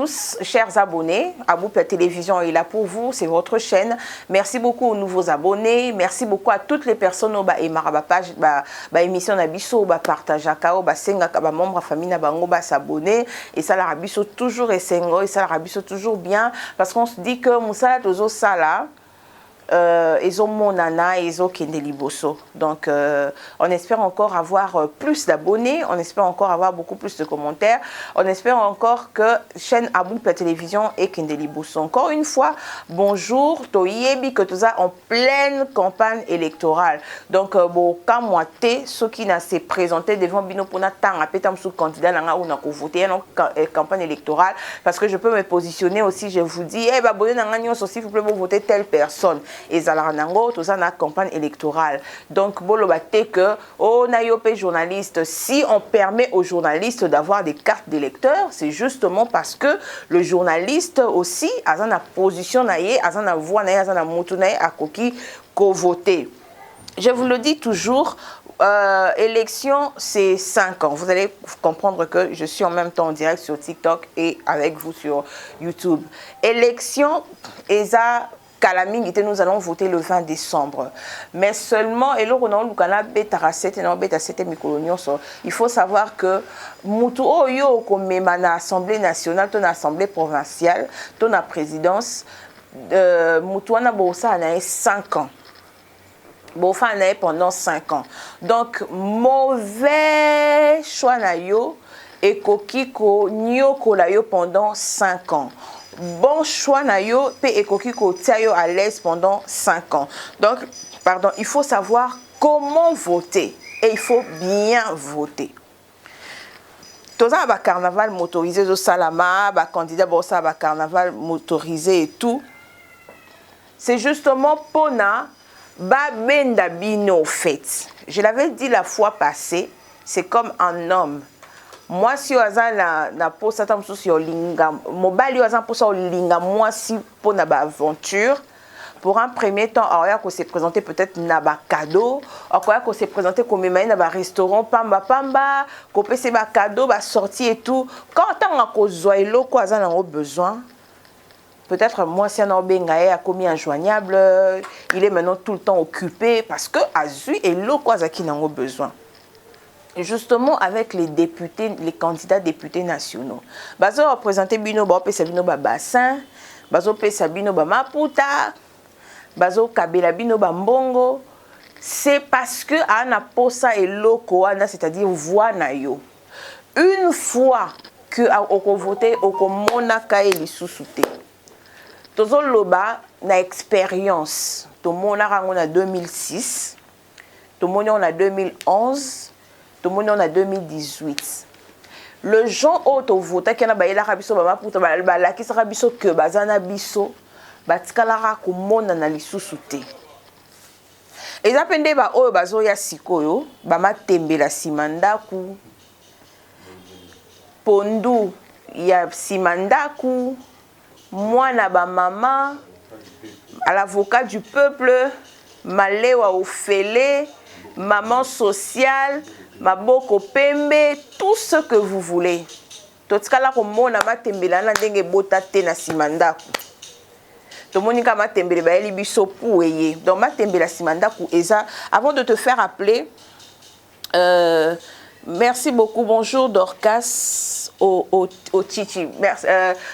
tous, chers abonnés. Aboupé Télévision est là pour vous, c'est votre chaîne. Merci beaucoup aux nouveaux abonnés. Merci beaucoup à toutes les personnes qui ont page, émission Nabiso, partage senga membre famille na bango s'abonner et ça la rabiso toujours et sengo et ça la rabiso toujours bien parce qu'on se dit que musala tozo sala ils ont mon nana, ils ont Kendeli Bosso. Donc, on espère encore avoir plus d'abonnés, on espère encore avoir beaucoup plus de commentaires, on espère encore que chaîne Aboupé Télévision et Kendeli Bosso. Encore une fois, bonjour, Toyebi, que tout ça en pleine campagne électorale. Donc, quand moi, ceux qui n'a s'est présenté devant Bino Pona Tang, à Pétam sous candidat, ou n'a voté en campagne électorale, parce que je peux me positionner aussi, je vous dis, eh, abonnez dans s'il vous plaît, vous votez telle personne. Et Zalaranango, tout ça dans la campagne électorale. Donc, bolobate que, oh, nayope journaliste, si on permet aux journalistes d'avoir des cartes d'électeurs, c'est justement parce que le journaliste aussi, a une position, a une voix, a une moto, a koki, ko voter. Je vous le dis toujours, élection, c'est 5 ans. Vous allez comprendre que je suis en même temps en direct sur TikTok et avec vous sur YouTube. Élection, ESA, nous allons voter le 20 décembre. Mais seulement, il faut savoir que Moutou Oyo, comme l'Assemblée nationale, ton Assemblée provinciale, ton présidence, Moutou Ana Bosa a 5 ans. Bofa a pendant 5 ans. Donc, mauvais choix na yo et kokiko nyoko la yo pendant 5 ans. Bon choix na yo pe ekokiko tia yo à l'aise pendant 5 ans. Donc, pardon, il faut savoir comment voter et il faut bien voter. Tout ça ba carnaval motorisé au Salama, ba candidat bossa ba carnaval motorisé et tout. C'est justement pona ba benda bino fait. Je l'avais dit la fois passée, c'est comme un homme. Moi, si on na posa tam sous sur linga, mobile on posa au linga, moi si pour na ba aventure, pour un premier temps, alors qu'on s'est présenté peut-être na ba cadeau, alors qu'on s'est présenté comme na ba restaurant pamba pamba, qu'on peut se ba cadeau, ba sortie et tout. Quand on a kozoilo quoi ça n'a besoin. Peut-être moi si un bengaé a commis injoignable, il est maintenant tout le temps occupé parce que azu et lo quoi ça qui n'a besoin. Justement avec les députés, les candidats députés nationaux. Bazo représenter bino ba pesa bino ba bassin, bazo pesa bino ba maputa, bazo kabela bino ba mbongo. C'est parce que ana posa et loko ana, c'est-à-dire voix na yo. Une fois que oko voter oko mona ka eli susute. Tozo loba na expérience. To mona rango na 2006, to mona na 2011. Tout le monde en a 2018. Le gens auto voté qui na ba ila rabiso ba maputa ba la ki rabiso que bazana biso ba tikalara ko mona na lisusu te. Et ça pende ba oyo bazo ya sikoyo ba matembela simandaku pondu ya simandaku mwana ba mama à l'avocat du peuple malewa ofele maman sociale Maboko pembe, tout ce que vous voulez. Totkala ko mona matembela na ndenge bota te na simandaku. To monika matembele ba eli biso poueye. Donc matembela simandaku eza avant de te faire appeler merci beaucoup. Bonjour Dorcas au Chichi. Merci.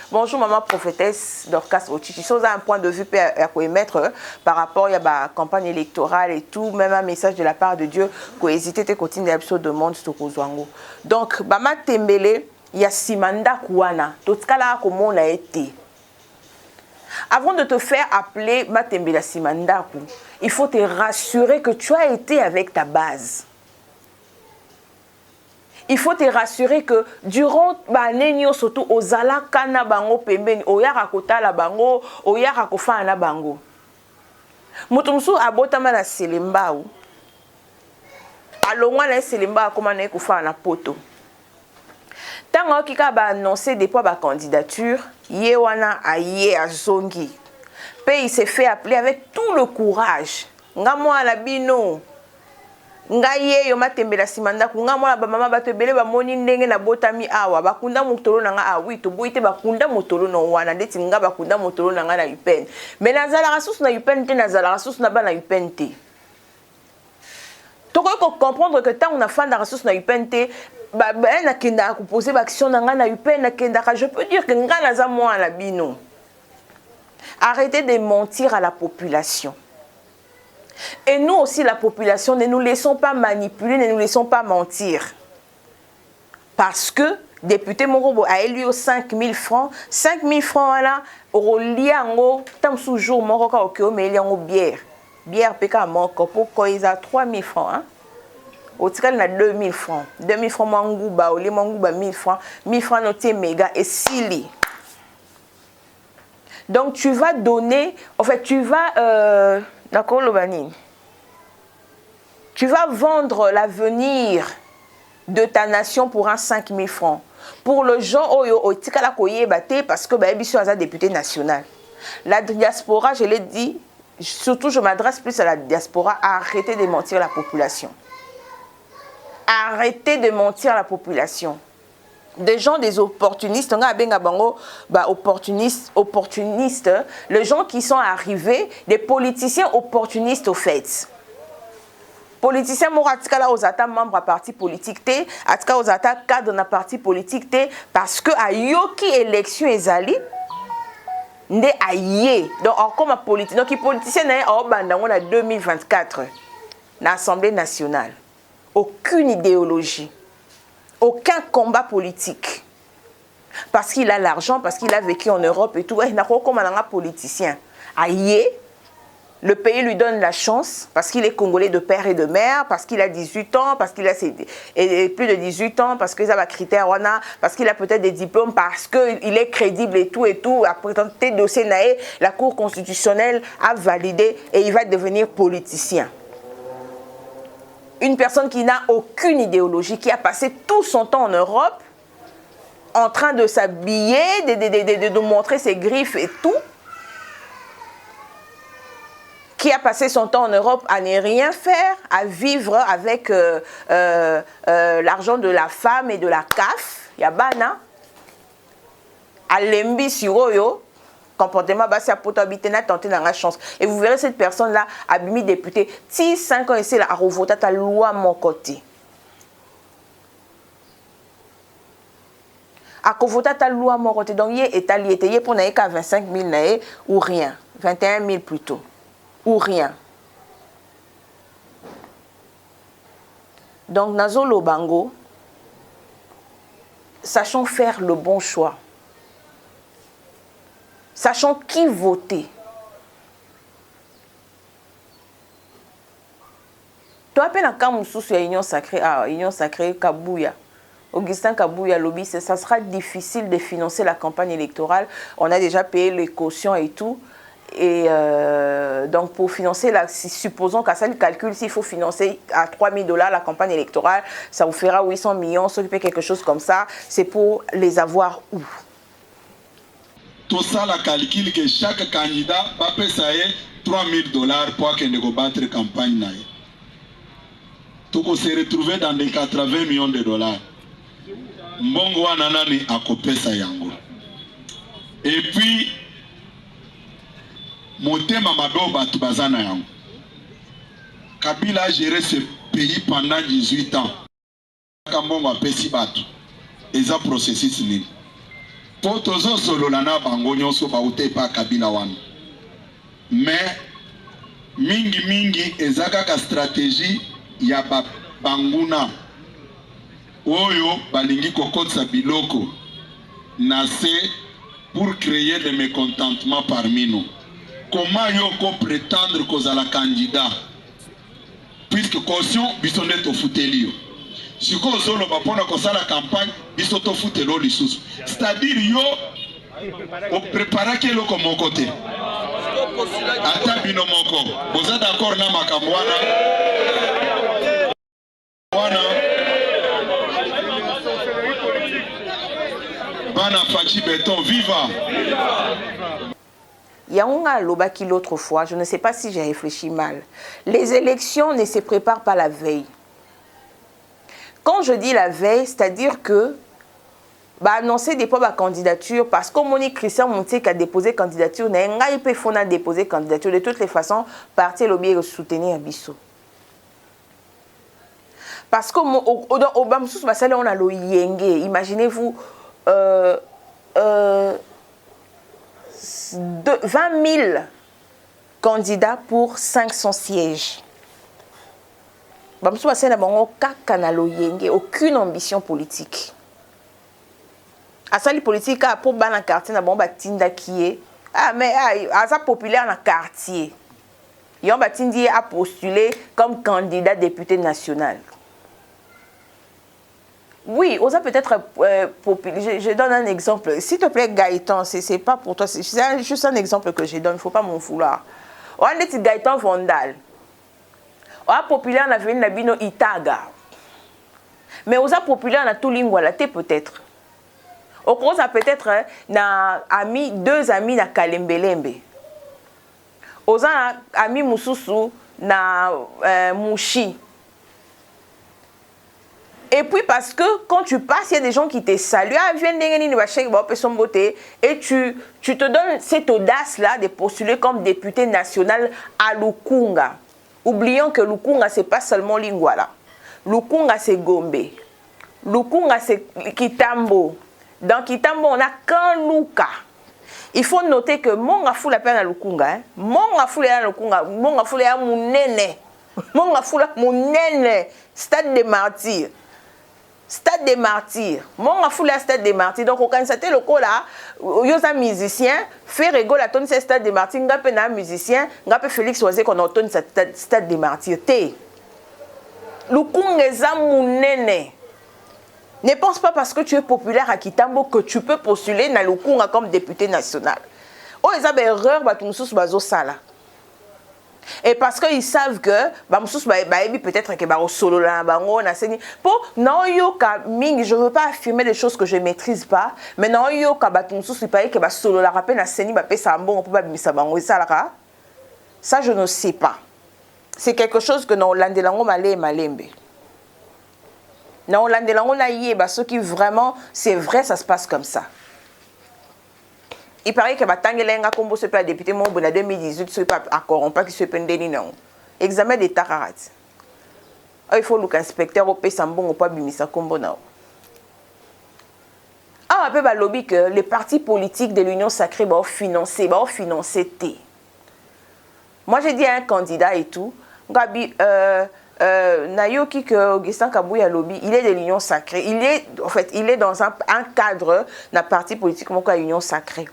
Bonjour maman prophétesse Dorcas au Chichi. Ça a un point de vue à émettre par rapport à la campagne électorale et tout, même un message de la part de Dieu qu'on hésite à continuer l'épisode de monde sur Kozwango. Donc bama tembele il y a simanda kuana. Tout kala comment on a été. Avant de te faire appeler matembela simandaku, il faut te rassurer que tu as été avec ta base. Il faut te rassurer que durant l'année, surtout aux alakana bango pembeni, oyara kota la bango, oyara kofa na bango. Mutumsu abotama na selemba ou. Alongwa na selemba comment na kofa na poto. Tango kika ba annoncer des fois ba candidature, yewana aye azongi. Pe il s'est fait appeler avec tout le courage. Ngamwa la bino. Ngaye yo matembela simanda kunga mwana ba mama bato ebele ba moni ndenge na botami awa bakunda motolo nanga a oui to boite bakunda motolo no wana ndeti nga bakunda motolo nanga na UPN mais nazala rasusu na UPN te nazala rasusu na ba na UPN te to ko comprendre que tant on a fan de ressources na UPN te ba na kenda ko poser ba action nanga na UPN na kenda je peux dire que nga naza moi la bino. Arrêtez de mentir à la population. Et nous aussi, la population, ne nous laissons pas manipuler, ne nous laissons pas mentir. Parce que, député Morobo a élu 5 000 francs. 5 000 francs, là, au liango, tant sous jour, Moroka au Kyo, mais il y a une bière. Bière, péka, Moko, pour quoi ils ont 3 000 francs, hein. Au total, il y a 2 000 francs. 2 000 francs, Mangouba, au lieu Mangouba, 1 000 francs. 1 000 francs, noté méga et Sili. Donc, tu vas donner, en fait, tu vas, d'accord, Lobani, tu vas vendre l'avenir de ta nation pour un 5 000 francs. Pour le gens, parce que Baïbiso est député national. La diaspora, je l'ai dit, surtout je m'adresse plus à la diaspora, arrêtez de mentir à la population. Arrêtez de mentir à la population. Des gens, des opportunistes, on a benga bango, opportunistes, les gens qui sont arrivés, des politiciens opportunistes au fait. Politiciens moratika là aux atta membres à parti politique té, atka aux atta cadre na parti politique té, parce que a yoki élection ezali, nde aye. Donc comme un politicien, donc les politiciens on a 2024, l'Assemblée nationale, aucune idéologie. Aucun combat politique. Parce qu'il a l'argent, parce qu'il a vécu en Europe et tout. Il n'a pas comme un politicien. Aïe, le pays lui donne la chance, parce qu'il est congolais de père et de mère, parce qu'il a 18 ans, parce qu'il a plus de 18 ans, parce qu'il a des critères, parce qu'il a peut-être des diplômes, parce qu'il est crédible et tout. Après tes dossiers, la Cour constitutionnelle a validé et il va devenir politicien. Une personne qui n'a aucune idéologie, qui a passé tout son temps en Europe, en train de s'habiller, de montrer ses griffes et tout, qui a passé son temps en Europe à ne rien faire, à vivre avec l'argent de la femme et de la CAF, Yabana, à Lembi Siroyo, comportement bas, c'est à potabilité, n'a tenté dans la chance. Et vous verrez cette personne-là, abimi député, si 5 ans ici, a revoté ta loi à mon côté. A revoté ta loi à mon côté. Donc, il est allié pour n'aller qu'à 25 000 ou rien. 21 000 plutôt. Ou rien. Donc, Nazo Lobango, sachons faire le bon choix. Sachant qui voter. Toi, à peine à Kamoussou sur Union Sacrée, Kabouya. Augustin Kabouya lobby, ça sera difficile de financer la campagne électorale. On a déjà payé les cautions et tout. Et donc, pour financer, supposons qu'à ça, le calcul, s'il faut financer à 3 000 $ la campagne électorale, ça vous fera 800 millions, s'occuper quelque chose comme ça. C'est pour les avoir où? Tout ça, la calcul que chaque candidat va payer 3 000 $ pour qu'il battre la campagne. Tout se retrouver dans des 80 millions de dollars. Mbongo ananani a copé ça yango. Et puis, motema mabo batu bazana yango. Kabila a géré ce pays pendant 18 ans. Kambongo a pesi batu. Et ça processus nini. Tozo sololana bango nyonso baute pa Kabila wana. Mais mingi ezaka ka stratégie ya banguna oyo balingi kokotsa biloko nase pour créer le mécontentement parmi nous. Comment yoko prétendre kozala candidat puisque caution bisonde to futelio. Si ko zolo bapona kosala campagne bisoto futelo lisusu. C'est-à-dire yo o prépara ke loko mon côté. Ata bino moko. Vous êtes d'accord na makambo wana? Bana Fachi Beton, viva! Yaonga Lobaki l'autre fois, je ne sais pas si j'ai réfléchi mal. Les élections ne se préparent pas la veille. quand je dis la veille, c'est-à-dire que annoncer des fois ma candidature parce que mon Christian Montier qui a déposé candidature n'a pas fait déposer candidature de toutes les façons parti lobby et soutenir Abisso parce que au Bamsous Basale on a le yenge imaginez-vous 20 000 candidats pour 500 sièges. Bamsous Basale n'a pas aucune ambition politique. À ça, les politiques, pour ban dans quartier, na bon batinda qui est. Ah, mais ça populaire dans le quartier. Ils ont batindi à postuler comme candidat député national. Oui, on a peut-être populaire. Je donne un exemple. S'il te plaît, Gaëtan, c'est pas pour toi. C'est juste un exemple que je donne. Il ne faut pas m'en vouloir. On a dit Gaëtan Vandal. On a populaire dans la ville de Itaga. Mais on a populaire dans tout Lingwala, peut-être. Au cours, ça peut-être deux amis na Kalembelembe. Aux amis Moussousou na Mouchi. Et puis parce que quand tu passes, il y a des gens qui te saluent. Ah, viens et tu te donnes cette audace-là de postuler comme député national à Lukunga. Oublions que Lukunga, ce n'est pas seulement Lingwala. Lukunga, c'est Gombe. Lukunga, c'est Kitambo. Dans Kitambo, on a Kanluka. Il faut noter que Monga Fula peine à Lukunga. Monga Fula à Lukunga. Monga Fula à Mounene. Monga Fula Mounene. Stade des martyrs. Stade des martyrs. Monga Fula stade des martyrs. Donc, on constate le coup là. Il y a un musicien. Fait rigole à ton stade des martyrs. Il y a un musicien. Il y a Félix Oisé qu'on a ton stade des martyrs. Lukunga est à Mounene. Ne pense pas parce que tu es populaire à Kitambo que tu peux postuler dans Lukunga comme député national. Oh, ils ont une erreur, et parce qu'ils savent que peut-être que solo là pour non yoka ming, je veux pas affirmer des choses que je maîtrise pas, mais non yoka que solo la rappelle na seni ba pesa mbongo pour ba bimisa bango ça je ne sais pas. C'est quelque chose que non landelango malembe. Non, on a yé, ceux qui vraiment, c'est vrai, ça se passe comme ça. Il paraît que Tangelenga Kombo se peut député mon bon 2018 se peut accord pas qui se peut ndeni non. Examen d'état rarat. Il faut le inspecteur au Pessambon ou pas bimisa Kombo non. Ah, un peu lobby que les partis politiques de l'Union sacrée vont financer T. Moi j'ai dit à un candidat et tout, Gabi Nayoki que Augustin Kabouya lobby, il est de l'Union sacrée. Il est dans un cadre d'un parti politique comme l'Union sacrée.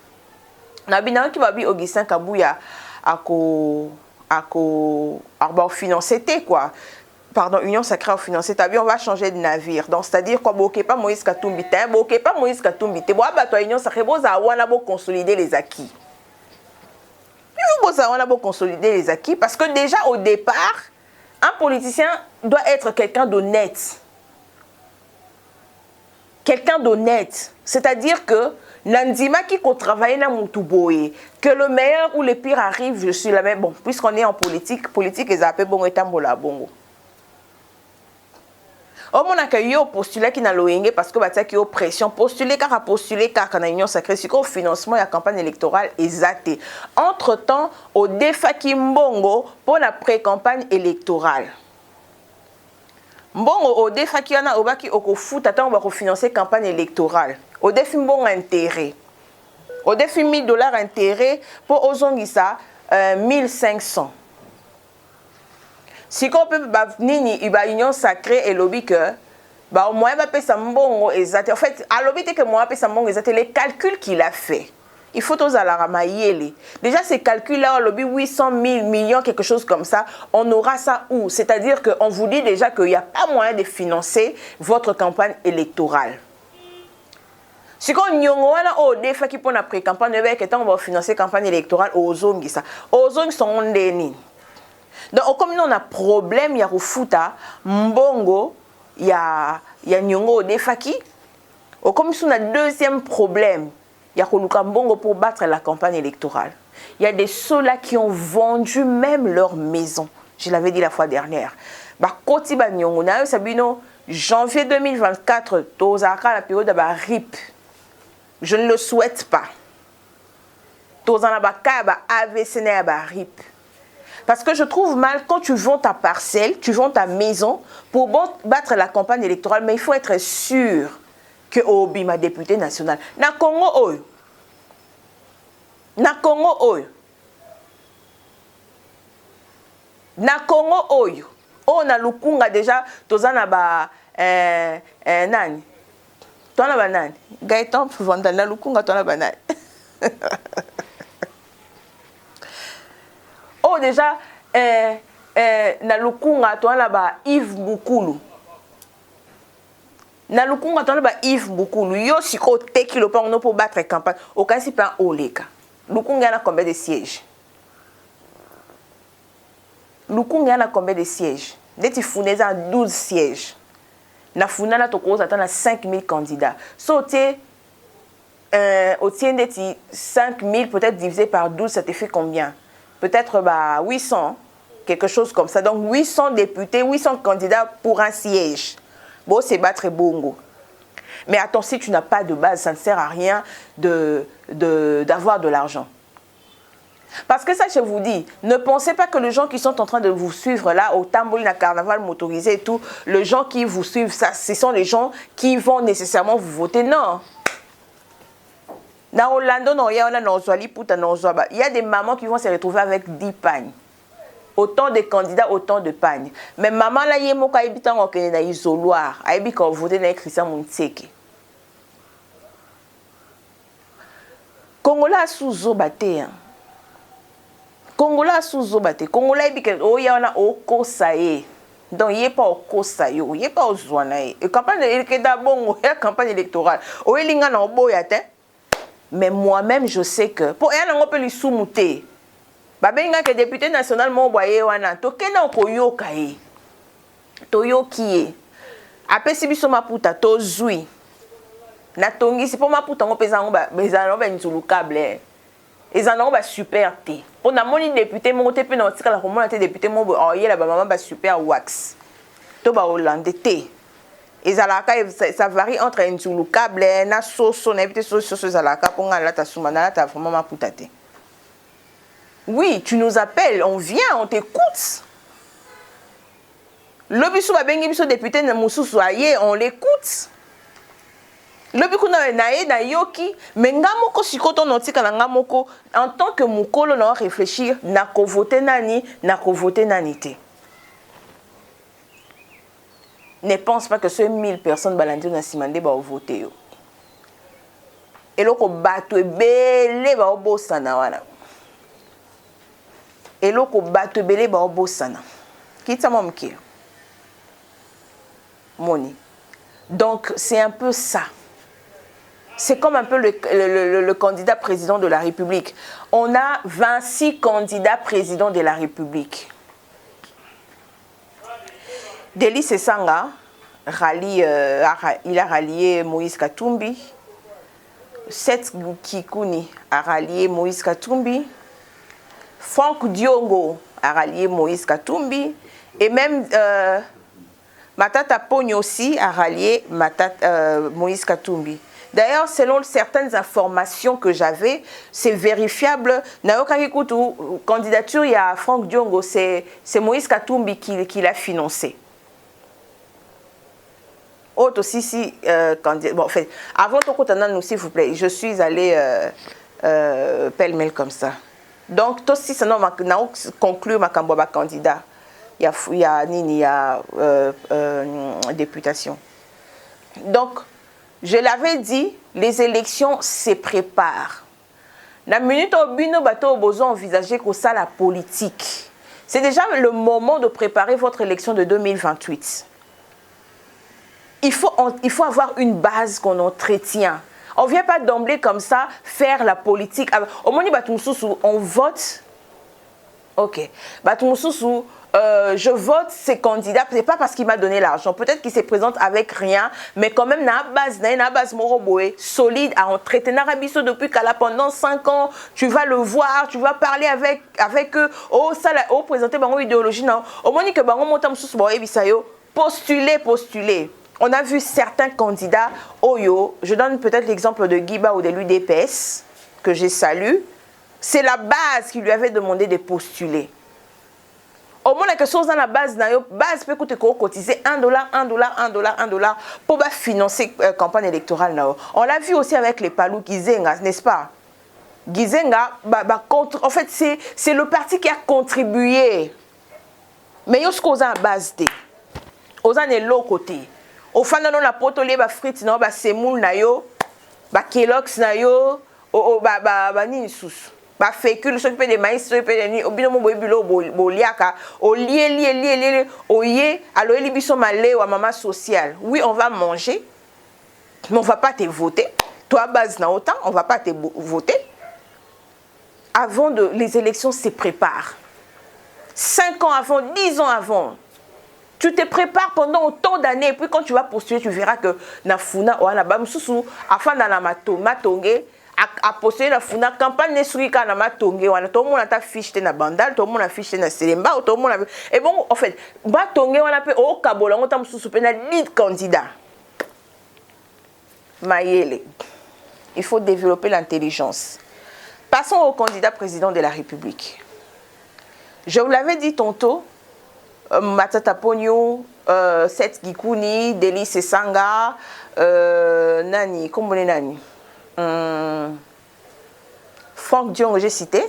Nabina qui va dire Augustin Kabouya a financé quoi. Pardon, Union sacrée a financé. On va changer de navire. Donc c'est-à-dire quoi, pas Moïse Katumbi, pas Moïse Katumbi. Union sacrée, vous consolider les acquis. Il faut consolider les acquis parce que déjà au départ, un politicien doit être quelqu'un d'honnête. Quelqu'un d'honnête. C'est-à-dire que Nandima qui travaille dans Moutouboye, que le meilleur ou le pire arrive, je suis la même. Bon, puisqu'on est en politique est zappé bon et tambola bongo. Au moment que yo postulé qui n'a loyenge parce que batia qui yo pression postuler car a postuler car quand union sacrée c'est qu'au financement la campagne électorale exacte. Entre-temps au défaki mbongo pour la pré-campagne électorale. Mbongo au défaki yana obaki oko foot attend on va refinancer campagne électorale. Au défi mbongo intérêt. Au défi $1000 intérêt pour ozongisa 1500. Si on peut nini iba union sacrée et lobby que au moins va payer sa mbongo exact. En fait, à lobby que moi payer sa mbongo exact les calculs qu'il a fait. Il faut tous à la ramailler. Déjà ces calculs là, lobby 800 000 millions quelque chose comme ça, on aura ça où? C'est-à-dire que on vous dit déjà qu'il n'y a pas moyen de financer votre campagne électorale. Si on nyongo wana o defa qui pour la pré-campagne avec on va financer campagne électorale aux zongi ça. Aux zongi sont ndeni. Donc, comme nous on a problème, il y a Rufuta, Mbongo, il y a Nyongo Defaki. Comme nous on a deuxième problème, il y a Koluka Mbongo pour battre la campagne électorale. Il y a des ceux-là qui ont vendu même leur maison. Je l'avais dit la fois dernière. Koti ba Nyongo, na yo sabino janvier 2024, tozaka la période de RIP. Je ne le souhaite pas. Tozana AVC RIP. Parce que je trouve mal quand tu vends ta parcelle, tu vends ta maison pour battre la campagne électorale, mais il faut être sûr que Obi, ma députée nationale, na Congo Oyo. Na Congo Oyo. Na Congo Oyo. On a Lukunga déjà, tozana ba nani. Tona ba nani. Gaëtan Vandal na Lukunga tona ba nani. Oh déjà na Lukunga tona ba Yves Bukulu. Na Lukunga tona ba Yves Bukulu. Yo siko teki lo pa on pour battre campagne. Au cas si plan Oleka. Lukunga a combien de sièges? Lukunga a combien de sièges? Dès Founeza a 12 sièges. Na Founana Toko attend à 5000 candidats. So au tien de 5000 peut-être divisé par 12, ça te fait combien? Peut-être 800, quelque chose comme ça. Donc 800 députés, 800 candidats pour un siège. Bon, c'est battre bongo. Mais attends, si tu n'as pas de base, ça ne sert à rien d'avoir de l'argent. Parce que ça, je vous dis, ne pensez pas que les gens qui sont en train de vous suivre là, au Tambourine, à Carnaval motorisé et tout, les gens qui vous suivent, ça, ce sont les gens qui vont nécessairement vous voter. Non. Dans Orlando, il y a des mamans qui vont se retrouver avec 10 pagnes. Autant de candidats, autant de pagnes. Mais maman, là, il y a un habitant qui est isoloir. Il y a un voté dans Christian Mounseke. Congolais sous Zobate. Congolais sous Zobate. Congolais, il y a un Okosaye. Donc, il n'y a pas au Kosaye, il n'y a pas au Zouanaye. La campagne électorale, il y a un boyate. Mais moi-même, je sais que pour elle, on peut lui soumouter. Babenga que député national mon boyer wana to kena koyoka e. Toyoki. Apesi biso maputa to zui. Na tongi c'est pour maputa ngo pesa ngo ba nzulu câble. Ezana ngo ba super té. Pour na moni député mon te pe na tika la komona te député mon bo oyela ba maman ba super wax. To ba Hollande té. Ezalaka ça varie entre nzulu câble na soso na ebité soso ezalaka pour ngala ta sumana la ta vraiment maputa té. Oui, tu nous appelles, on vient, on t'écoute. Le biso ba bengi biso député na mususu aye, on l'écoute. Le biso na yoki, mais ngamoko sikoto notika na ngamoko en tant que mukolo na réfléchir na ko voter nani, na ko voter nanité. Ne pense pas que ces 1000 personnes balandi na simande ba voter yo. Et loko bato ebele ba obosana wana. Et loko bato ebele ba obosana. Kita momke. Moni. Donc c'est un peu ça. C'est comme un peu le candidat président de la République. On a 26 candidats présidents de la République. Delis Sanga il a rallié Moïse Katumbi. Seth Kikouni a rallié Moïse Katumbi. Franck Diongo a rallié Moïse Katumbi. Et même Matata Pogno aussi a rallié Moïse Katumbi. D'ailleurs, selon certaines informations que j'avais, c'est vérifiable. Nayoka candidature, il y a Franck Diongo, c'est Moïse Katumbi qui l'a financé. Autre aussi, si, bon, en fait, avant ton nous, s'il vous plaît, je suis allée pêle-mêle comme ça. Donc, toi aussi, ça n'a conclu ma candidat. Il y a députation. Donc, je l'avais dit, les élections se préparent. La minute où Bino Bato besoin envisager que ça la politique. C'est déjà le moment de préparer votre élection de 2028. Il faut avoir une base qu'on entretient. On ne vient pas d'emblée comme ça faire la politique. Au moment où on vote, ok. Je vote ces candidats, ce n'est pas parce qu'il m'a donné l'argent. Peut-être qu'il se présente avec rien, mais quand même, na base solide à entretenir Abisso depuis qu'elle pendant 5 ans. Tu vas le voir, tu vas parler avec eux. Oh, ça, oh, présenter une idéologie. Non. Au moment que bango monta mususu ba ebisayo, postuler. On a vu certains candidats, Oyo, je donne peut-être l'exemple de Guiba ou de l'UDPS, que j'ai salué. C'est la base qui lui avait demandé de postuler. Au moins, quelque chose dans la base peut cotiser $1 pour financer la campagne électorale. On l'a vu aussi avec les Palou Gizenga, n'est-ce pas? Gizenga, en fait, c'est le parti qui a contribué. Mais il y a ce qu'on a à base de. On a l'autre côté. Au fond, on a potolé, frites, semoule, Kellogg's, ni sous. Fécule, ce qui de maïs, ce qui de obino boliaka, au lié, oye, alors il y a malé ou à maman sociale. Oui, on va manger, mais on ne va pas te voter. Toi, base n'a autant, on ne va pas te voter. Avant les élections se préparent. 5 ans avant, 10 ans avant. Tu te prépares pendant autant d'années. Et puis quand tu vas postuler, tu verras que na funa ou na bamsusu afin na matongé a postuler na funa campagne nesuika na matongé wana tout le monde a ta fiche na bandal, tout le monde a fiche na selemba, tout le monde a... Et bon en fait, matongé wana pe o kabola ngota msusu pe na lead candidat. Mayele. Il faut développer l'intelligence. Passons au candidat président de la République. Je vous l'avais dit tantôt, Matata Pogno, Seth Gikouni, Deli Sesanga, Nani, comment est Nani? Franck Diong, j'ai cité.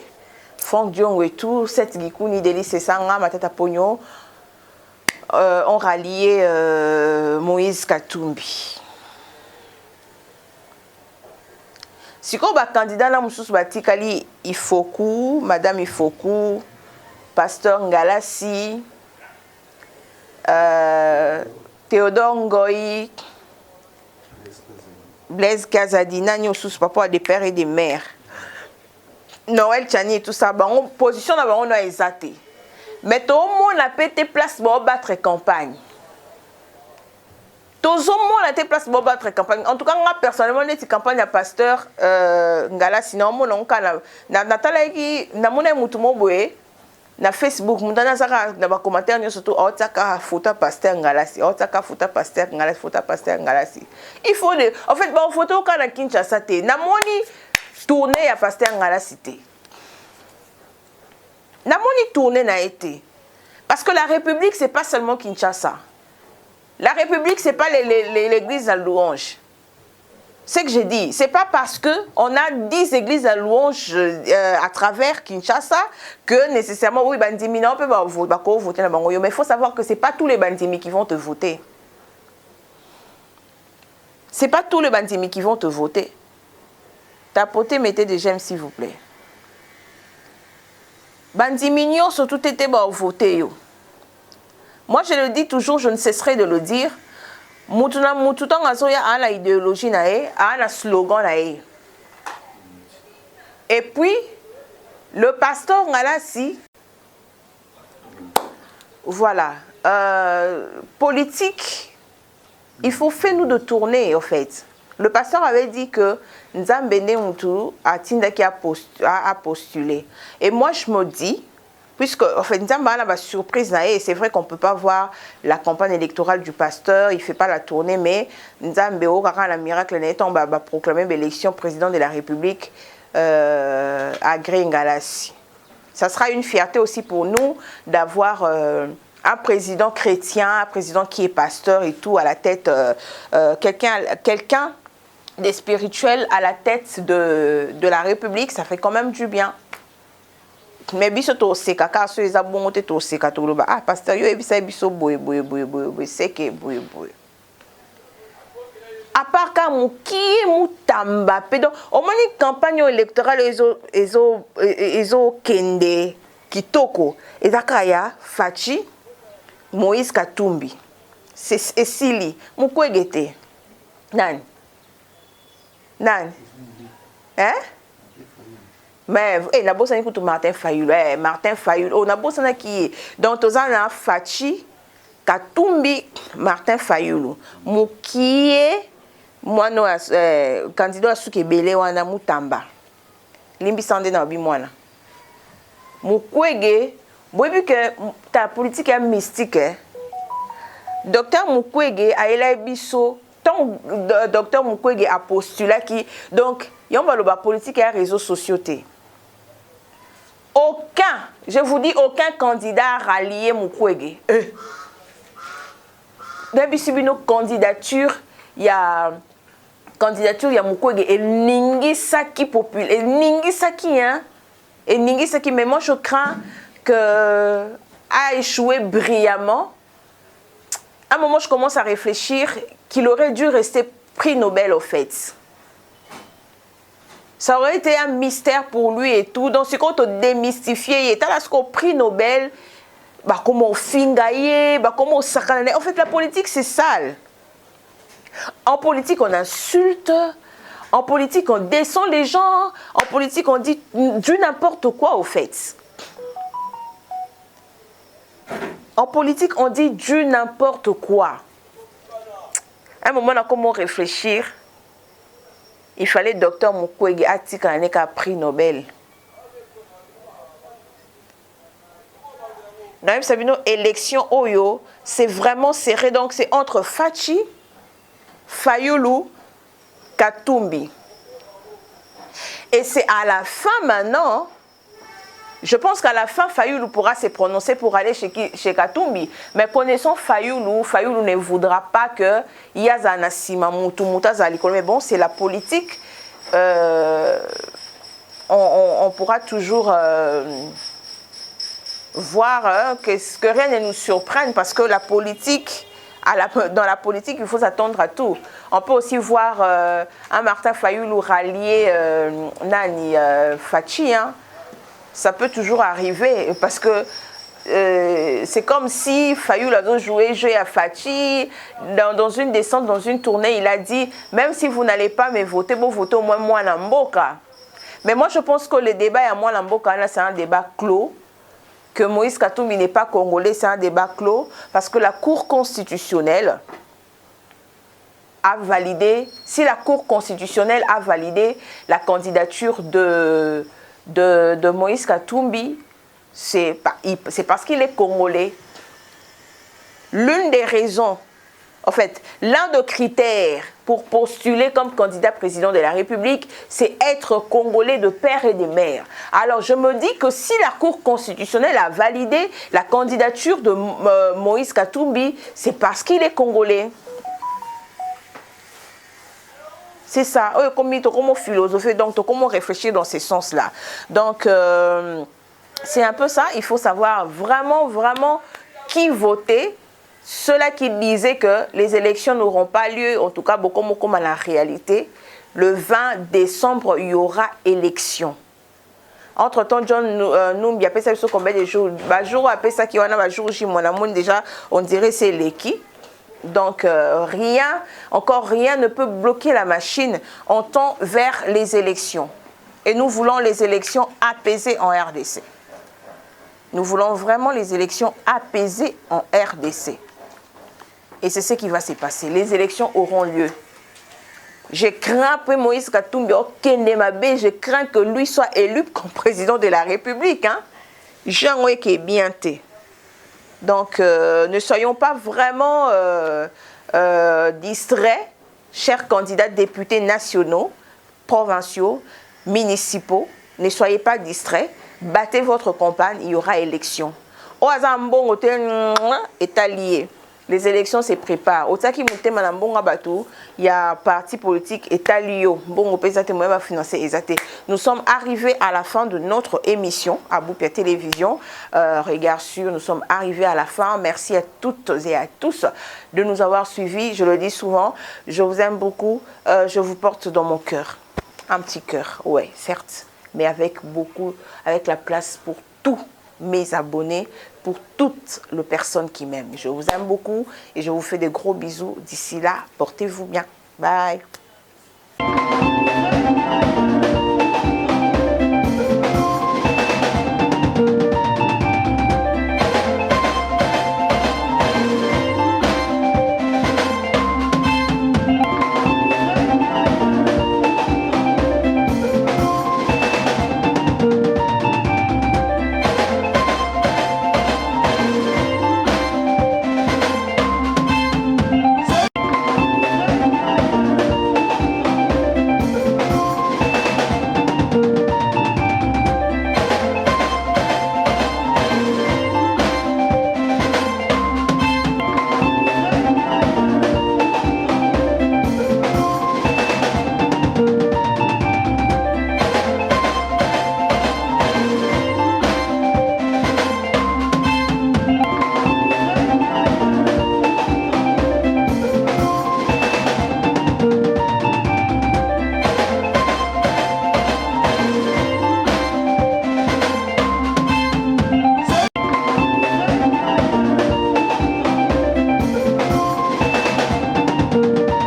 Franck Diong et tout, Seth Gikouni, Deli Sesanga, Matata Pogno ont rallié Moïse Katumbi. Si on a candidat là, Moussous Batikali Ifoku, Madame Ifoku, Pasteur Ngalassi, Théodore Ngoï, Blaise Kazadi, Nani Moussous, papa des pères et des mères, Noël Tchani et tout ça, on position là, on a exaté. Mais tout le monde a pété place pour battre campagne. Tout le monde a été place pour battre campagne. En tout cas, moi personnellement, cette campagne à Pasteur Ngala, sinon mon oncle Nathalie na mon mutumo boye na Facebook, mundana saka na ba commentaire nyo surtout otaka photo Pasteur Ngalasi, otaka photo Pasteur Ngalasi, photo Pasteur Ngalasi. Il faut en fait bon photo quand na Kinshasa té na moni tourner à Pasteur Ngalasi té. Na moni tourner na été. Parce que la République c'est pas seulement Kinshasa. La République, ce n'est pas l'église à louange. C'est ce que j'ai dit. Ce n'est pas parce qu'on a 10 églises à louange à travers Kinshasa que nécessairement, oui, bandimi, on peut voter la Bangoyo. Mais il faut savoir que ce n'est pas tous les bandimi qui vont te voter. Ce n'est pas tous les bandimi qui vont te voter. Tapotez, mettez des j'aime, s'il vous plaît. Bandimi, surtout, été voté. Moi, je le dis toujours, je ne cesserai de le dire. Moutoutan a la idéologie, a la slogan. Et puis, le pasteur Ngalassi, voilà, politique, il faut faire nous de tourner, en fait. Le pasteur avait dit que Nzambene Moutou a postulé. Et moi, je me dis, puisque, en fait, Nzamba a une surprise, et c'est vrai qu'on ne peut pas voir la campagne électorale du pasteur, il ne fait pas la tournée, mais Nzamba a un miracle, on va proclamer l'élection président de la République à Ngalassi. Ça sera une fierté aussi pour nous d'avoir un président chrétien, un président qui est pasteur et tout, à la tête, quelqu'un des spirituels à la tête de la République, ça fait quand même du bien. Mais biso to seka ka so eza bongo te to seka to loba ah pasteur yo ebisa biso boye c'est que boye. À part ka muki mutamba pedo au moins une campagne électorale ezo kende kitoko ezakaya Fachi Moïse Katumbi c'est esili mukwegete nani hein. Mais na bossa ni Martin Fayulu Martin Fayulu na bossa na qui donc tozana Fachi Katumbi Martin Fayulu mukie mwana candidat à Soukebele wana mutamba limbi sande na bi mwana mukwege boyebi que ta politique est mystique Docteur Mukwege a élevé biso. Tant docteur Mukwege a postulé qui donc il y a une politique et un réseau sociaux. Aucun, je vous dis aucun candidat rallié Mukwege. Dans une candidature, il y a Mukwege et Ningisaki populaire, et Ningisaki hein, et Ningisaki. Mais moi je crains que a échoué brillamment. À un moment, je commence à réfléchir qu'il aurait dû rester prix Nobel au fait. Ça aurait été un mystère pour lui et tout. Donc, c'est quand on démystifié, il était là ce prix Nobel, bah, comment on fingaye, bah, comment on s'accanait. En fait, la politique, c'est sale. En politique, on insulte. En politique, on descend les gens. En politique, on dit du n'importe quoi au fait. En politique, on dit du n'importe quoi. À un moment, on a comment réfléchir. Il fallait docteur Mukwege Atika un prix Nobel. Même Sabino, élection Oyo, c'est vraiment serré. Donc, c'est entre Fachi, Fayulu, Katumbi. Et c'est à la fin maintenant. Je pense qu'à la fin, Fayulu pourra se prononcer pour aller chez Katumbi. Mais connaissant Fayulu, Fayulu ne voudra pas que Yazana Sima Mutazali. Mais bon, c'est la politique. On pourra toujours voir que rien ne nous surprenne parce que la politique, dans la politique, il faut s'attendre à tout. On peut aussi voir un Martin Fayulu rallier Nani Fachi, hein. Ça peut toujours arriver parce que c'est comme si Fayulu a joué à Fachi dans une descente, dans une tournée, il a dit même si vous n'allez pas me voter, vous votez au moins moi Namboka. Mais moi je pense que le débat à moi Namboka, c'est un débat clos, que Moïse Katumbi n'est pas congolais, c'est un débat clos parce que la Cour constitutionnelle a validé, si la Cour constitutionnelle a validé la candidature de Moïse Katumbi, c'est parce qu'il est congolais. L'une des raisons, en fait, l'un des critères pour postuler comme candidat président de la République, c'est être congolais de père et de mère. Alors je me dis que si la Cour constitutionnelle a validé la candidature de Moïse Katumbi, c'est parce qu'il est congolais. C'est ça, comment philosopher, donc comment réfléchir dans ces sens-là. Donc, c'est un peu ça, il faut savoir vraiment, vraiment qui voter. Ceux-là qui disaient que les élections n'auront pas lieu, en tout cas, beaucoup comme à la réalité, le 20 décembre, il y aura élection. Entre-temps, John nous il a ça combien de jours? Jour après ça, qui a jour déjà, on dirait c'est l'équipe. Donc, encore rien ne peut bloquer la machine en temps vers les élections. Et nous voulons les élections apaisées en RDC. Nous voulons vraiment les élections apaisées en RDC. Et c'est ce qui va se passer. Les élections auront lieu. Je crains que Moïse Katumbi, je crains que lui soit élu comme président de la République. Hein? Jean qui est bien té. Donc, ne soyons pas vraiment distraits, chers candidats députés nationaux, provinciaux, municipaux. Ne soyez pas distraits. Battez votre campagne, il y aura élection. Au hasard, est allié. Les élections se préparent. Au Taki Mouté Manambonga Batou, il y a parti politique Etalio. Bon, nous sommes arrivés à la fin de notre émission à Boupia Télévision. Regard sur, nous sommes arrivés à la fin. Merci à toutes et à tous de nous avoir suivis. Je le dis souvent, je vous aime beaucoup. Je vous porte dans mon cœur. Un petit cœur, ouais, certes, mais avec la place pour tous mes abonnés, pour toutes les personnes qui m'aiment. Je vous aime beaucoup et je vous fais des gros bisous. D'ici là, portez-vous bien. Bye.